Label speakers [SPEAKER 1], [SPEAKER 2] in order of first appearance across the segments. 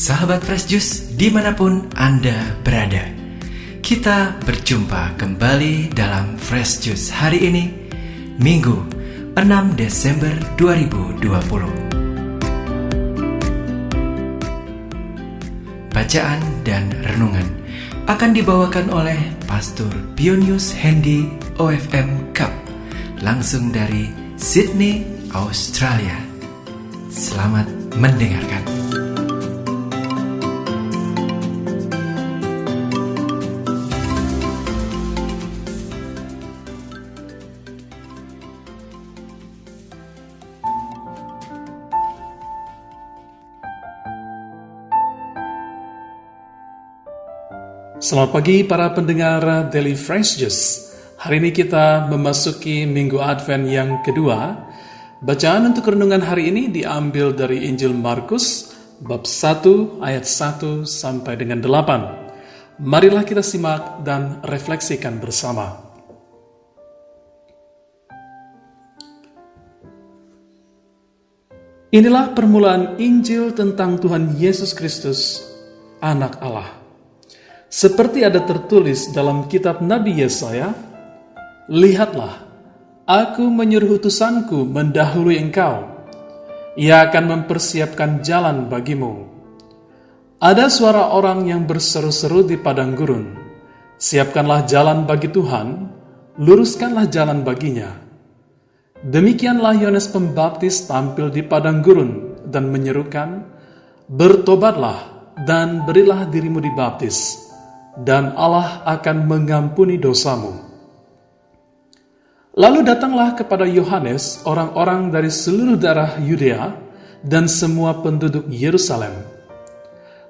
[SPEAKER 1] Sahabat Fresh Juice dimanapun Anda berada, kita berjumpa kembali dalam Fresh Juice hari ini, Minggu 6 Desember 2020. Bacaan dan renungan akan dibawakan oleh Pastor Pionius Hendy OFM Cup, langsung dari Sydney, Australia. Selamat mendengarkan.
[SPEAKER 2] Selamat pagi para pendengar Daily Fresh Juice. Hari ini kita memasuki Minggu Advent yang kedua. Bacaan untuk renungan hari ini diambil dari Injil Markus, bab 1 ayat 1 sampai dengan 8. Marilah kita simak dan refleksikan bersama. Inilah permulaan Injil tentang Tuhan Yesus Kristus, Anak Allah. Seperti ada tertulis dalam kitab Nabi Yesaya, "Lihatlah, aku menyuruh utusanku mendahului engkau. Ia akan mempersiapkan jalan bagimu." Ada suara orang yang berseru-seru di padang gurun, "Siapkanlah jalan bagi Tuhan, luruskanlah jalan baginya." Demikianlah Yohanes Pembaptis tampil di padang gurun dan menyerukan, "Bertobatlah dan berilah dirimu dibaptis, dan Allah akan mengampuni dosamu." Lalu datanglah kepada Yohanes orang-orang dari seluruh daerah Yudea dan semua penduduk Yerusalem.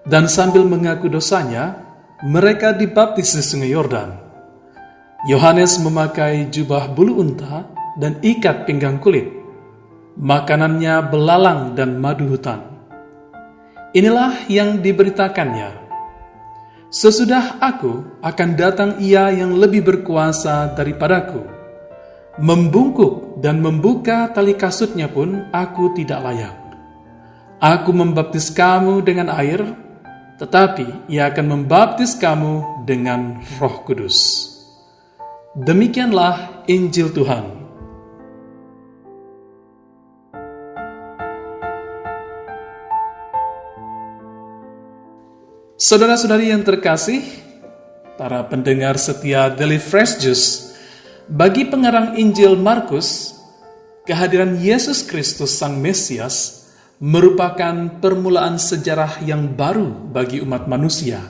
[SPEAKER 2] Dan sambil mengaku dosanya, mereka dibaptis di sungai Yordan. Yohanes memakai jubah bulu unta dan ikat pinggang kulit. Makanannya belalang dan madu hutan. Inilah yang diberitakannya, "Sesudah aku akan datang Ia yang lebih berkuasa daripadaku. Membungkuk dan membuka tali kasutnya pun aku tidak layak. Aku membaptis kamu dengan air, tetapi Ia akan membaptis kamu dengan Roh Kudus." Demikianlah Injil Tuhan. Saudara-saudari yang terkasih, para pendengar setia Daily Fresh Juice, bagi pengarang Injil Markus, kehadiran Yesus Kristus Sang Mesias merupakan permulaan sejarah yang baru bagi umat manusia.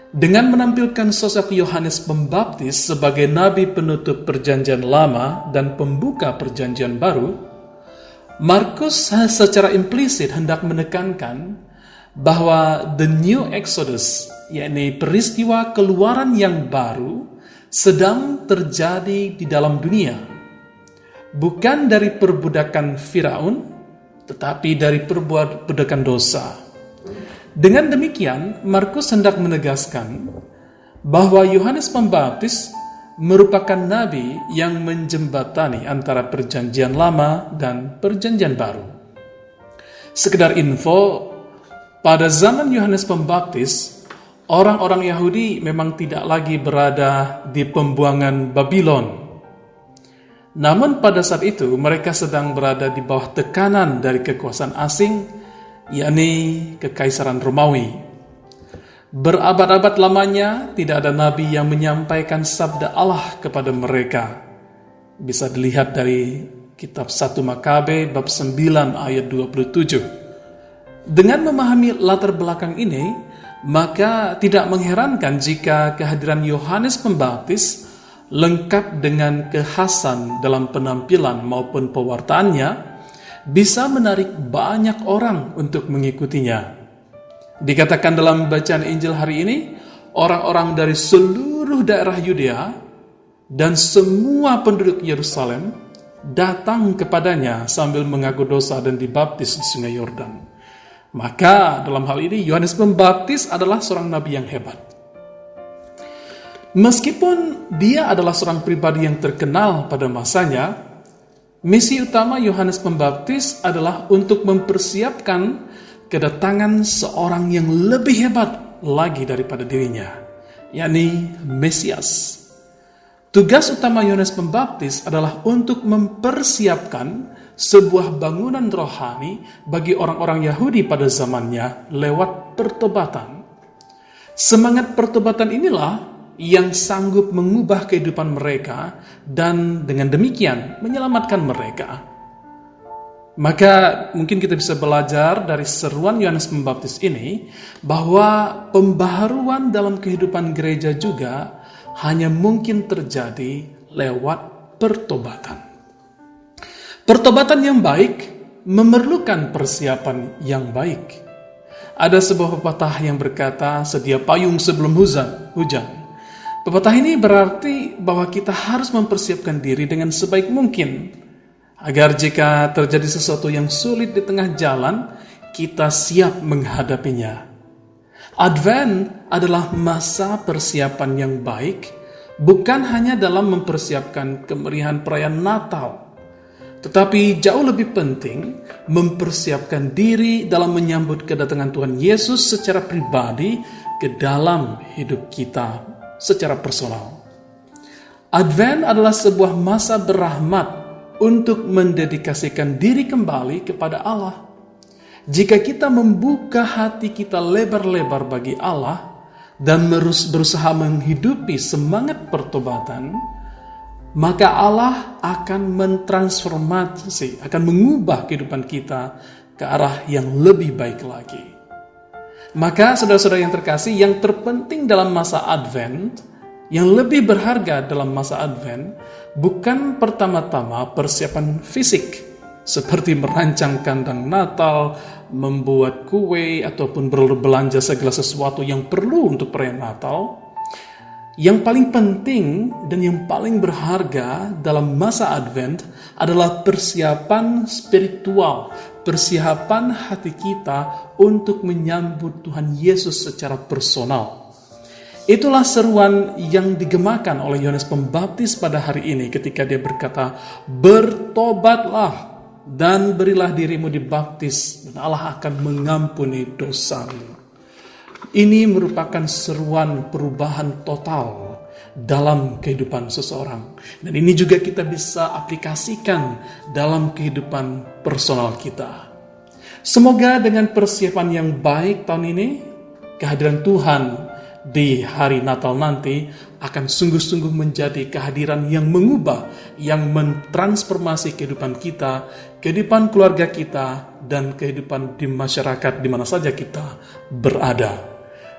[SPEAKER 2] Dengan menampilkan sosok Yohanes Pembaptis sebagai nabi penutup Perjanjian Lama dan pembuka Perjanjian Baru, Markus secara implisit hendak menekankan bahwa the new Exodus, yakni peristiwa keluaran yang baru, sedang terjadi di dalam dunia. Bukan dari perbudakan Firaun, tetapi dari perbudakan dosa. Dengan demikian, Markus hendak menegaskan bahwa Yohanes Pembaptis merupakan nabi yang menjembatani antara Perjanjian Lama dan Perjanjian Baru. Sekedar info, pada zaman Yohanes Pembaptis, orang-orang Yahudi memang tidak lagi berada di pembuangan Babylon. Namun pada saat itu mereka sedang berada di bawah tekanan dari kekuasaan asing, yakni Kekaisaran Romawi. Berabad-abad lamanya tidak ada nabi yang menyampaikan sabda Allah kepada mereka. Bisa dilihat dari kitab 1 Makabe bab 9 ayat 27. Dengan memahami latar belakang ini, maka tidak mengherankan jika kehadiran Yohanes Pembaptis lengkap dengan kekhasan dalam penampilan maupun pewartaannya bisa menarik banyak orang untuk mengikutinya. Dikatakan dalam bacaan Injil hari ini, orang-orang dari seluruh daerah Yudea dan semua penduduk Yerusalem datang kepadanya sambil mengaku dosa dan dibaptis di sungai Yordan. Maka dalam hal ini Yohanes Pembaptis adalah seorang nabi yang hebat. Meskipun dia adalah seorang pribadi yang terkenal pada masanya, misi utama Yohanes Pembaptis adalah untuk mempersiapkan kedatangan seorang yang lebih hebat lagi daripada dirinya, yakni Mesias. Tugas utama Yohanes Pembaptis adalah untuk mempersiapkan sebuah bangunan rohani bagi orang-orang Yahudi pada zamannya lewat pertobatan. Semangat pertobatan inilah yang sanggup mengubah kehidupan mereka dan dengan demikian menyelamatkan mereka. Maka mungkin kita bisa belajar dari seruan Yohanes Pembaptis ini bahwa pembaharuan dalam kehidupan gereja juga hanya mungkin terjadi lewat pertobatan. Pertobatan yang baik memerlukan persiapan yang baik. Ada sebuah pepatah yang berkata, sedia payung sebelum hujan. Pepatah ini berarti bahwa kita harus mempersiapkan diri dengan sebaik mungkin, agar jika terjadi sesuatu yang sulit di tengah jalan, kita siap menghadapinya. Advent adalah masa persiapan yang baik, bukan hanya dalam mempersiapkan kemeriahan perayaan Natal, tetapi jauh lebih penting mempersiapkan diri dalam menyambut kedatangan Tuhan Yesus secara pribadi ke dalam hidup kita secara personal. Advent adalah sebuah masa berrahmat untuk mendedikasikan diri kembali kepada Allah. Jika kita membuka hati kita lebar-lebar bagi Allah dan berusaha menghidupi semangat pertobatan, maka Allah akan mentransformasi, akan mengubah kehidupan kita ke arah yang lebih baik lagi. Maka saudara-saudara yang terkasih, yang terpenting dalam masa Advent, yang lebih berharga dalam masa Advent, bukan pertama-tama persiapan fisik, seperti merancang kandang Natal, membuat kue, ataupun berbelanja segala sesuatu yang perlu untuk perayaan Natal. Yang paling penting dan yang paling berharga dalam masa Advent adalah persiapan spiritual, persiapan hati kita untuk menyambut Tuhan Yesus secara personal. Itulah seruan yang digemakan oleh Yohanes Pembaptis pada hari ini ketika dia berkata, "Bertobatlah dan berilah dirimu dibaptis, dan Allah akan mengampuni dosamu." Ini merupakan seruan perubahan total dalam kehidupan seseorang. Dan ini juga kita bisa aplikasikan dalam kehidupan personal kita. Semoga dengan persiapan yang baik tahun ini, kehadiran Tuhan di hari Natal nanti akan sungguh-sungguh menjadi kehadiran yang mengubah, yang mentransformasi kehidupan kita, kehidupan keluarga kita, dan kehidupan di masyarakat di mana saja kita berada.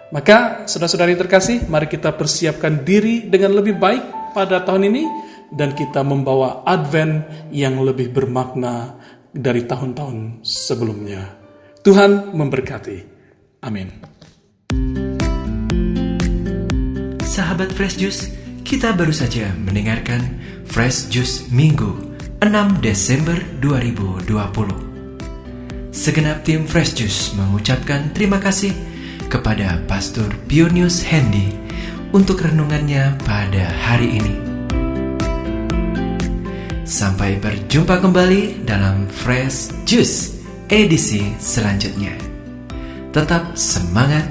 [SPEAKER 2] Maka saudara-saudari terkasih, mari kita persiapkan diri dengan lebih baik pada tahun ini, dan kita membawa Advent yang lebih bermakna dari tahun-tahun sebelumnya. Tuhan memberkati. Amin.
[SPEAKER 1] Sahabat Fresh Juice, kita baru saja mendengarkan Fresh Juice Minggu 6 Desember 2020. Segenap tim Fresh Juice mengucapkan terima kasih kepada Pastor Pionius Hendy untuk renungannya pada hari ini. Sampai berjumpa kembali dalam Fresh Juice edisi selanjutnya. Tetap semangat,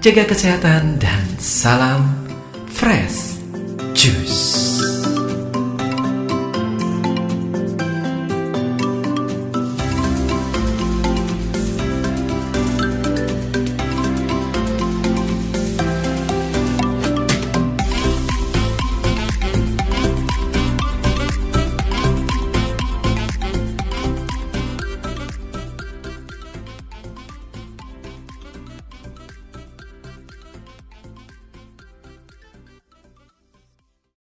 [SPEAKER 1] jaga kesehatan, dan salam Fresh Juice.